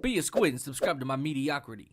Be a squid and subscribe to my mediocrity.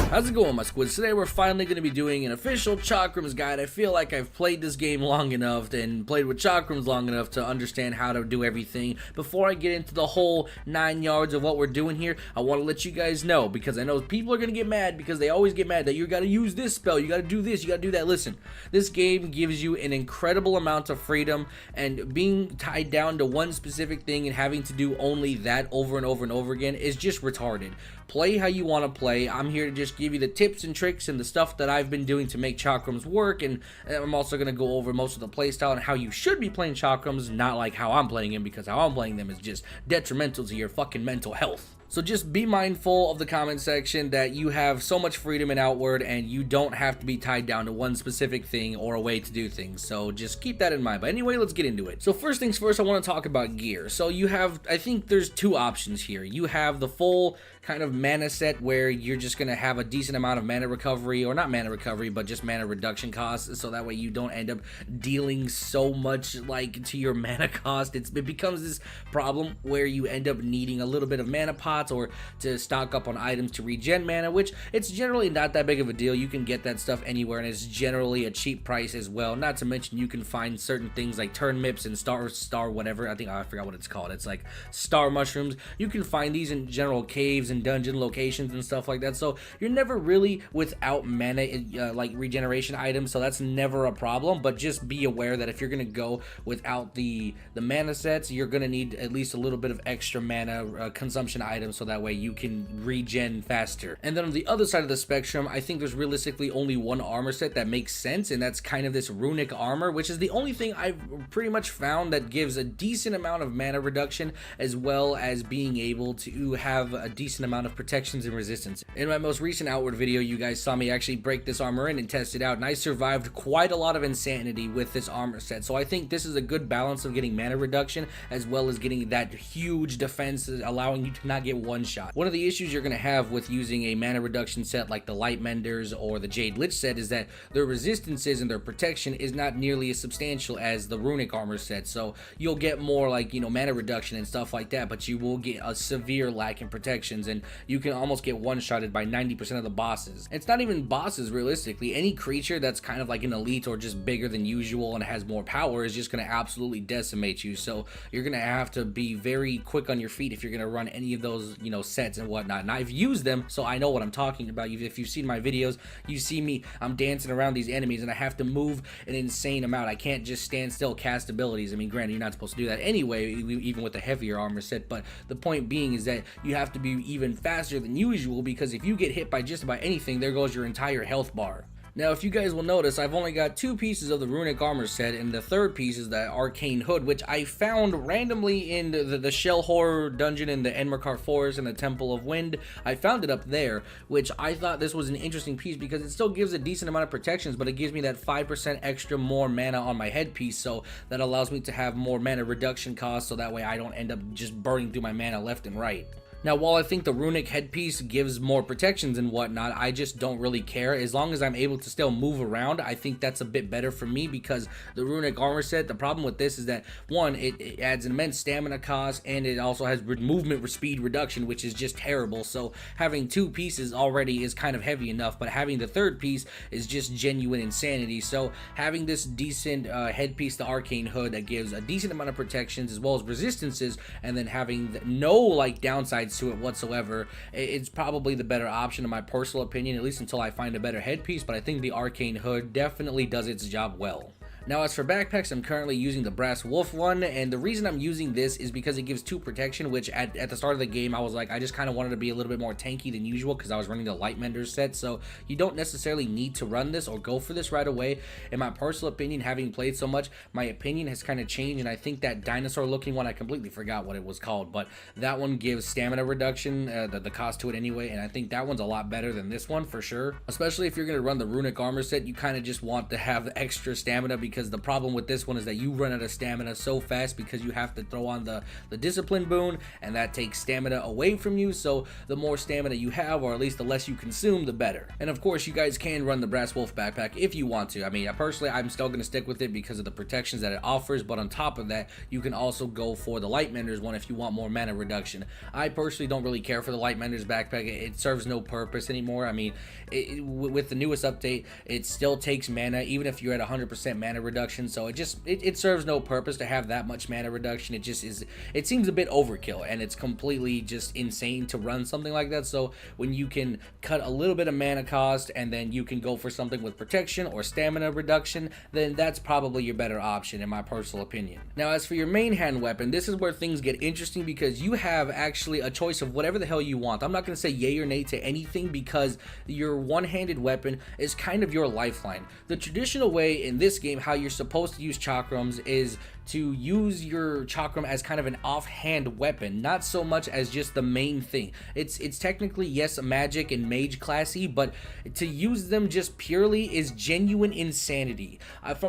How's it going, my squids? Today we're finally going to be doing an official Chakram's guide. I feel like I've played this game long enough and played with Chakrams long enough to understand how to do everything. Before I get into the whole 9 yards of what we're doing here, I want to let you guys know, because I know people are going to get mad, because they always get mad that you got to use this spell, you got to do this, you got to do that. Listen, this game gives you an incredible amount of freedom, and being tied down to one specific thing and having to do only that over and over and over again is just retarded. Play how you want to play. I'm here to just give you the tips and tricks and the stuff that I've been doing to make Chakrams work, and I'm also going to go over most of the playstyle and how you should be playing Chakrams, not like how I'm playing them, because how I'm playing them is just detrimental to your fucking mental health. So just be mindful of the comment section that you have so much freedom in Outward and you don't have to be tied down to one specific thing or a way to do things. So just keep that in mind. But anyway, let's get into it. So first things first, I want to talk about gear. So you have, I think there's two options here. You have the full kind of mana set where you're just going to have a decent amount of mana recovery, or not mana recovery, but just mana reduction costs. So that way you don't end up dealing so much like to your mana cost. It becomes this problem where you end up needing a little bit of mana pot or to stock up on items to regen mana, which it's generally not that big of a deal. You can get that stuff anywhere, and it's generally a cheap price as well. Not to mention you can find certain things like turnips and star whatever. I forgot what it's called. It's like star mushrooms. You can find these in general caves and dungeon locations and stuff like that. So you're never really without mana like regeneration items, so that's never a problem. But just be aware that if you're gonna go without the mana sets, you're gonna need at least a little bit of extra mana consumption items, so that way you can regen faster. And then on the other side of the spectrum, I think there's realistically only one armor set that makes sense, and that's kind of this runic armor, which is the only thing I've pretty much found that gives a decent amount of mana reduction, as well as being able to have a decent amount of protections and resistance. In my most recent Outward video, you guys saw me actually break this armor in and test it out, and I survived quite a lot of insanity with this armor set. So I think this is a good balance of getting mana reduction as well as getting that huge defense, allowing you to not get one shot. One of the issues you're going to have with using a mana reduction set like the Light Menders or the Jade Lich set is that their resistances and their protection is not nearly as substantial as the runic armor set. So you'll get more like, you know, mana reduction and stuff like that, but you will get a severe lack in protections, and you can almost get one-shotted by 90% of the bosses. It's not even bosses realistically. Any creature that's kind of like an elite or just bigger than usual and has more power is just going to absolutely decimate you. So you're going to have to be very quick on your feet if you're going to run any of those, you know, sets and whatnot. And I've used them, so I know what I'm talking about. If you've seen my videos, you see me, I'm dancing around these enemies and I have to move an insane amount. I can't just stand still, cast abilities. I mean, granted, you're not supposed to do that anyway, even with the heavier armor set, but the point being is that you have to be even faster than usual, because if you get hit by just about anything, there goes your entire health bar. Now, if you guys will notice, I've only got 2 pieces of the runic armor set, and the third piece is the Arcane Hood, which I found randomly in the Shell Horror dungeon in the Enmerkar Forest and the Temple of Wind. I found it up there, which I thought this was an interesting piece because it still gives a decent amount of protections, but it gives me that 5% extra more mana on my headpiece, so that allows me to have more mana reduction costs, so that way I don't end up just burning through my mana left and right. Now, while I think the runic headpiece gives more protections and whatnot, I just don't really care. As long as I'm able to still move around, I think that's a bit better for me, because the runic armor set, the problem with this is that, one, it adds an immense stamina cost, and it also has movement speed reduction, which is just terrible. So having 2 pieces already is kind of heavy enough, but having the third piece is just genuine insanity. So having this decent headpiece, the Arcane Hood, that gives a decent amount of protections as well as resistances, and then having no like downsides to it whatsoever, it's probably the better option in my personal opinion, at least until I find a better headpiece. But I think the Arcane Hood definitely does its job well. Now, as for backpacks, I'm currently using the Brass Wolf one, and the reason I'm using this is because it gives 2 protection, which at the start of the game, I was like, I just kind of wanted to be a little bit more tanky than usual because I was running the Light Menders set, so you don't necessarily need to run this or go for this right away. In my personal opinion, having played so much, my opinion has kind of changed, and I think that dinosaur-looking one, I completely forgot what it was called, but that one gives stamina reduction, the cost to it anyway, and I think that one's a lot better than this one for sure, especially if you're going to run the runic armor set. You kind of just want to have the extra stamina, because because the problem with this one is that you run out of stamina so fast because you have to throw on the discipline boon, and that takes stamina away from you. So the more stamina you have, or at least the less you consume, the better. And of course, you guys can run the Brass Wolf backpack if you want to. I mean, personally, I'm still going to stick with it because of the protections that it offers, but on top of that, you can also go for the Lightmender's one if you want more mana reduction. I personally don't really care for the Lightmender's backpack. It serves no purpose anymore. I mean, with the newest update, it still takes mana even if you're at 100% mana reduction, so it serves no purpose to have that much mana reduction. It seems a bit overkill, and it's completely just insane to run something like that. So when you can cut a little bit of mana cost and then you can go for something with protection or stamina reduction, then that's probably your better option in my personal opinion. Now, as for your main hand weapon, this is where things get interesting because you have actually a choice of whatever the hell you want. I'm not going to say yay or nay to anything because your one-handed weapon is kind of your lifeline. The traditional way in this game how you're supposed to use chakrams is to use your chakram as kind of an offhand weapon, not so much as just the main thing. It's technically, yes, magic and mage classy, but to use them just purely is genuine insanity.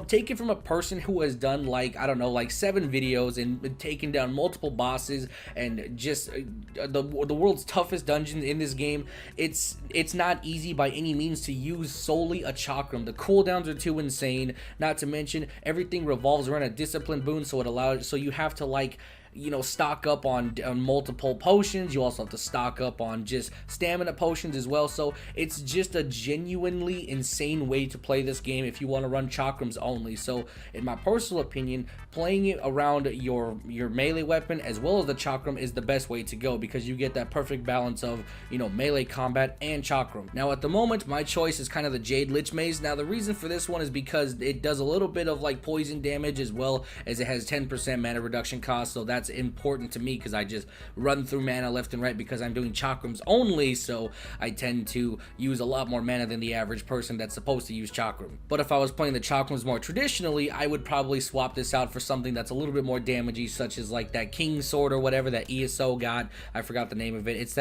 Taken from a person who has done like, I don't know, like 7 videos and taken down multiple bosses and just the world's toughest dungeons in this game. It's not easy by any means to use solely a chakram. The cooldowns are too insane, not to mention everything revolves around a discipline boon, so you have to, like, you know, stock up on multiple potions. You also have to stock up on just stamina potions as well. So it's just a genuinely insane way to play this game if you want to run chakrams only. So in my personal opinion, playing it around your melee weapon as well as the chakram is the best way to go because you get that perfect balance of, you know, melee combat and chakram. Now at the moment, my choice is kind of the Jade Lich Mace. Now the reason for this one is because it does a little bit of like poison damage as well as it has 10% mana reduction cost, so that's important to me because I just run through mana left and right because I'm doing chakrams only, so I tend to use a lot more mana than the average person that's supposed to use chakram. But if I was playing the chakrams more traditionally, I would probably swap this out for something that's a little bit more damagey, such as like that King Sword or whatever that ESO got. I forgot the name of it. It's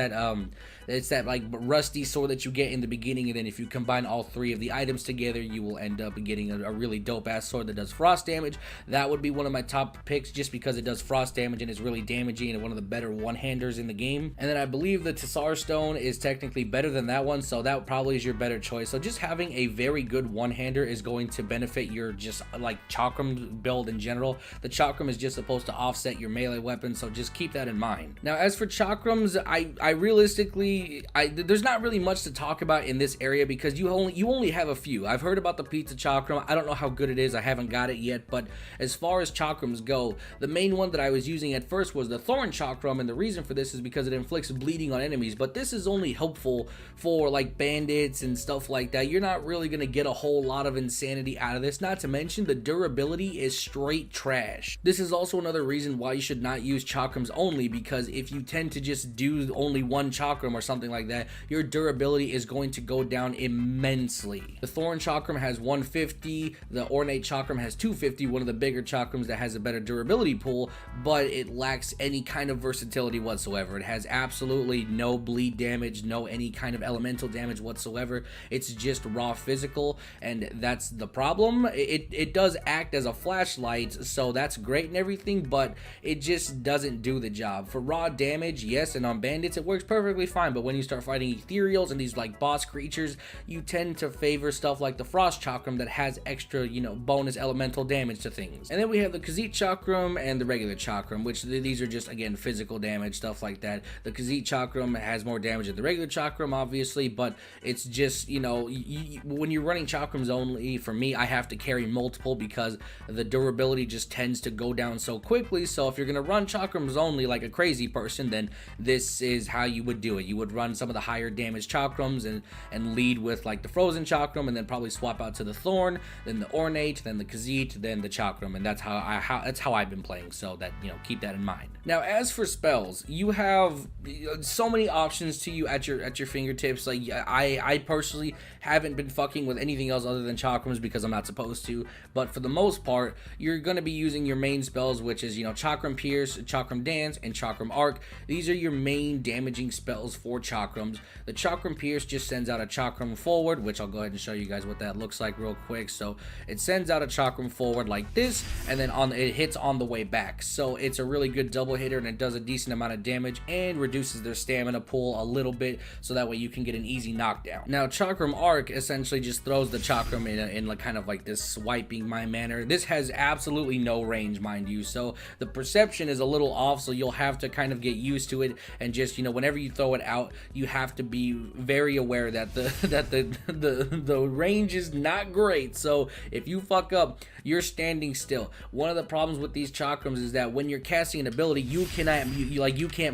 that like rusty sword that you get in the beginning, and then if you combine all 3 of the items together, you will end up getting a really dope ass sword that does frost damage. That would be one of my top picks just because it does frost damage and is really damaging and one of the better one-handers in the game. And then I believe the Tsar Stone is technically better than that one, so that probably is your better choice. So just having a very good one-hander is going to benefit your just like chakram build in general. The chakram is just supposed to offset your melee weapon, so just keep that in mind. Now as for chakrams, I realistically, there's not really much to talk about in this area because you only have a few. I've heard about the pizza chakram. I don't know how good it is. I haven't got it yet, but as far as chakrams go, the main one that I was using at first was the Thorn Chakram, and the reason for this is because it inflicts bleeding on enemies, but this is only helpful for like bandits and stuff like that. You're not really going to get a whole lot of insanity out of this, not to mention the durability is straight trash. This is also another reason why you should not use chakrams only, because if you tend to just do only one chakram or something like that, your durability is going to go down immensely. The Thorn Chakram has 150, the Ornate Chakram has 250, one of the bigger chakrams that has a better durability pool, but it lacks any kind of versatility whatsoever. It has absolutely no bleed damage, no any kind of elemental damage whatsoever. It's just raw physical, and that's the problem. It does act as a flashlight, so that's great and everything, but it just doesn't do the job. For raw damage, yes, and on bandits it works perfectly fine, but when you start fighting ethereals and these like boss creatures, you tend to favor stuff like the Frost Chakram that has extra, you know, bonus elemental damage to things. And then we have the Khajiit Chakram and the regular Chakram, which these are just, again, physical damage, stuff like that. The Khajiit Chakram has more damage than the regular Chakram, obviously, but it's just, you know, when you're running chakrams only, for me, I have to carry multiple because the durability just tends to go down so quickly. So if you're gonna run chakrams only like a crazy person, then this is how you would do it. You would run some of the higher damage chakrams and lead with like the Frozen Chakram, and then probably swap out to the Thorn, then the Ornate, then the Khajiit, then the Chakram, and that's how I've been playing. So that, you know, keep that in mind. Now, as for spells, you have so many options to you at your fingertips. Like, I personally haven't been fucking with anything else other than chakrams because I'm not supposed to, but for the most part, you're going to be using your main spells, which is, Chakram Pierce, Chakram Dance, and Chakram Arc. These are your main damaging spells for chakrams. The Chakram Pierce just sends out a chakram forward, which I'll go ahead and show you guys what that looks like real quick. So it sends out a chakram forward like this, and then it hits on the way back. So it's a really good double hitter, and it does a decent amount of damage and reduces their stamina pool a little bit, so that way you can get an easy knockdown. Now, Chakram Arc essentially just throws the chakram in like kind of like this swiping manner. This has absolutely no range, mind you, so the perception is a little off, so you'll have to kind of get used to it, and just, whenever you throw it out, you have to be very aware that the range is not great. So if you fuck up, you're standing still. One of the problems with these chakrams is that when you're casting an ability, you can't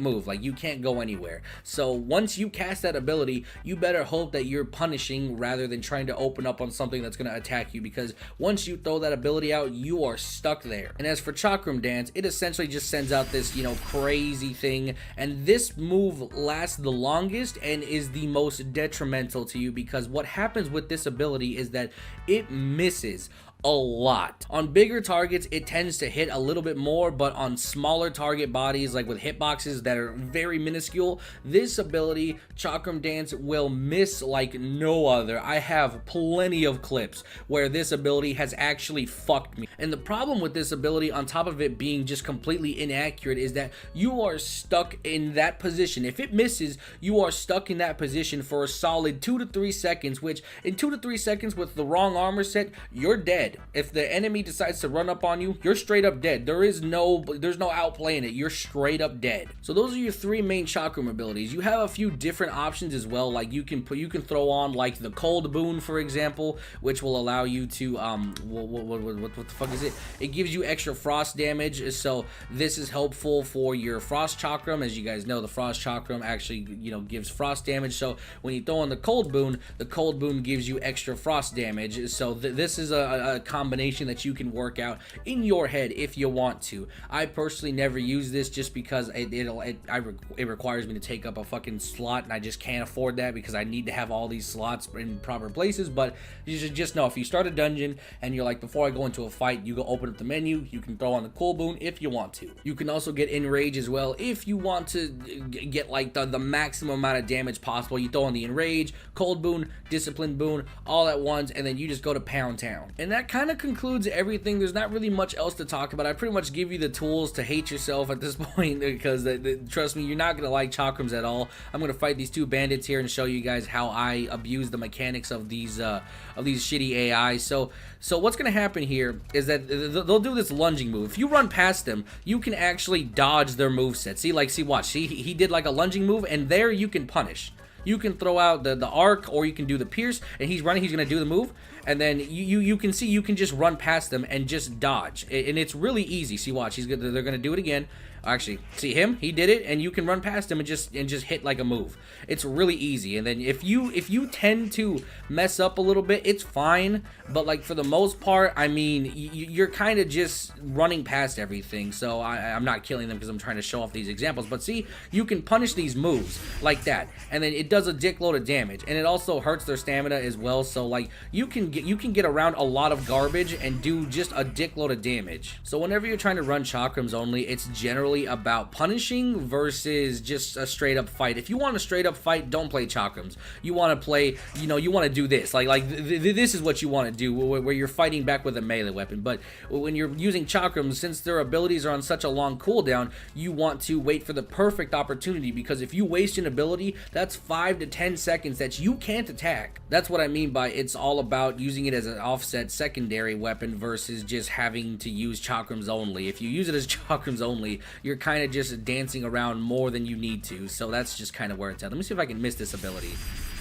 move, like you can't go anywhere. So once you cast that ability, you better hope that you're punishing rather than trying to open up on something that's going to attack you, because once you throw that ability out, you are stuck there. And as for Chakram Dance, it essentially just sends out this, crazy thing, and this move lasts the longest and is the most detrimental to you, because what happens with this ability is that it misses a lot. On bigger targets, it tends to hit a little bit more, but on smaller target bodies, like with hitboxes that are very minuscule, this ability, Chakram Dance, will miss like no other. I have plenty of clips where this ability has actually fucked me. And the problem with this ability, on top of it being just completely inaccurate, is that you are stuck in that position. If it misses, you are stuck in that position for a solid 2 to 3 seconds, which in 2 to 3 seconds with the wrong armor set, you're dead. If the enemy decides to run up on you, you're straight up dead. There's no outplaying it. You're straight up dead. So those are your 3 main chakram abilities. You have a few different options as well. Like you can throw on like the cold boon, for example, which will allow you to what the fuck is it? It gives you extra frost damage. So this is helpful for your frost chakram. As you guys know, the frost chakram actually gives frost damage. So when you throw on the cold boon gives you extra frost damage. So this is a combination that you can work out in your head if you want to. I personally never use this just because it requires me to take up a fucking slot, and I just can't afford that because I need to have all these slots in proper places. But you should just know, if you start a dungeon and you're like, before I go into a fight, you go open up the menu, you can throw on the cool boon if you want to. You can also get enrage as well if you want to get like the maximum amount of damage possible. You throw on the enrage, cold boon, discipline boon, all at once, and then you just go to pound town. And that kind of concludes everything. There's not really much else to talk about. I pretty much give you the tools to hate yourself at this point, because trust me, you're not gonna like chakrams at all. I'm gonna fight these 2 bandits here and show you guys how I abuse the mechanics of these shitty AI. So what's gonna happen here is that they'll do this lunging move. If you run past them, you can actually dodge their moveset. See, he did like a lunging move, and there you can punish. You can throw out the arc, or you can do the pierce, and he's running, he's gonna do the move, and then you can see, you can just run past them and just dodge, and it's really easy. See, watch, they're gonna do it again. Actually, see him, he did it, and you can run past him and just hit like a move. It's really easy. And then if you tend to mess up a little bit, it's fine, but like for the most part, I mean, you're kind of just running past everything. So I'm not killing them because I'm trying to show off these examples, but see, you can punish these moves like that, and then it does a dickload of damage, and it also hurts their stamina as well. So like you can get around a lot of garbage and do just a dickload of damage. So whenever you're trying to run chakrams only, it's generally about punishing versus just a straight up fight. If you want a straight up fight, don't play chakrams. You want to play, you want to do this, this is what you want to do, where you're fighting back with a melee weapon. But when you're using chakrams, since their abilities are on such a long cooldown, you want to wait for the perfect opportunity, because if you waste an ability, that's 5 to 10 seconds that you can't attack. That's what I mean by it's all about using it as an offset secondary weapon versus just having to use chakrams only. If you use it as chakrams only, you're kind of just dancing around more than you need to. So that's just kind of where it's at. Let me see if I can miss this ability.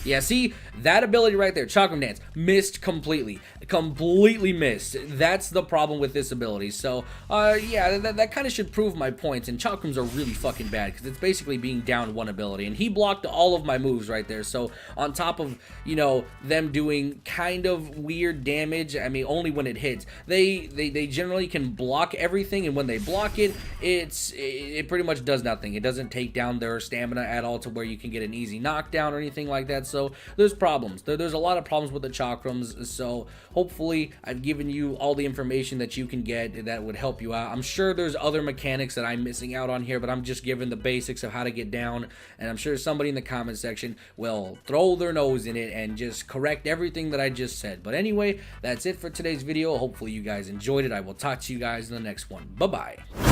Yeah, see, that ability right there, Chakram Dance, missed completely missed. That's the problem with this ability. So yeah, that kind of should prove my points, and Chakrams are really fucking bad because it's basically being down one ability, and he blocked all of my moves right there. So on top of, you know, them doing kind of weird damage, I mean, only when it hits, they generally can block everything, and when they block it, it pretty much does nothing. It doesn't take down their stamina at all to where you can get an easy knockdown or anything like that. So there's problems. There's a lot of problems with the Chakrams. So hopefully I've given you all the information that you can get that would help you out. I'm sure there's other mechanics that I'm missing out on here, but I'm just giving the basics of how to get down, and I'm sure somebody in the comment section will throw their nose in it and just correct everything that I just said. But anyway, that's it for today's video. Hopefully you guys enjoyed it. I will talk to you guys in the next one. Bye-bye.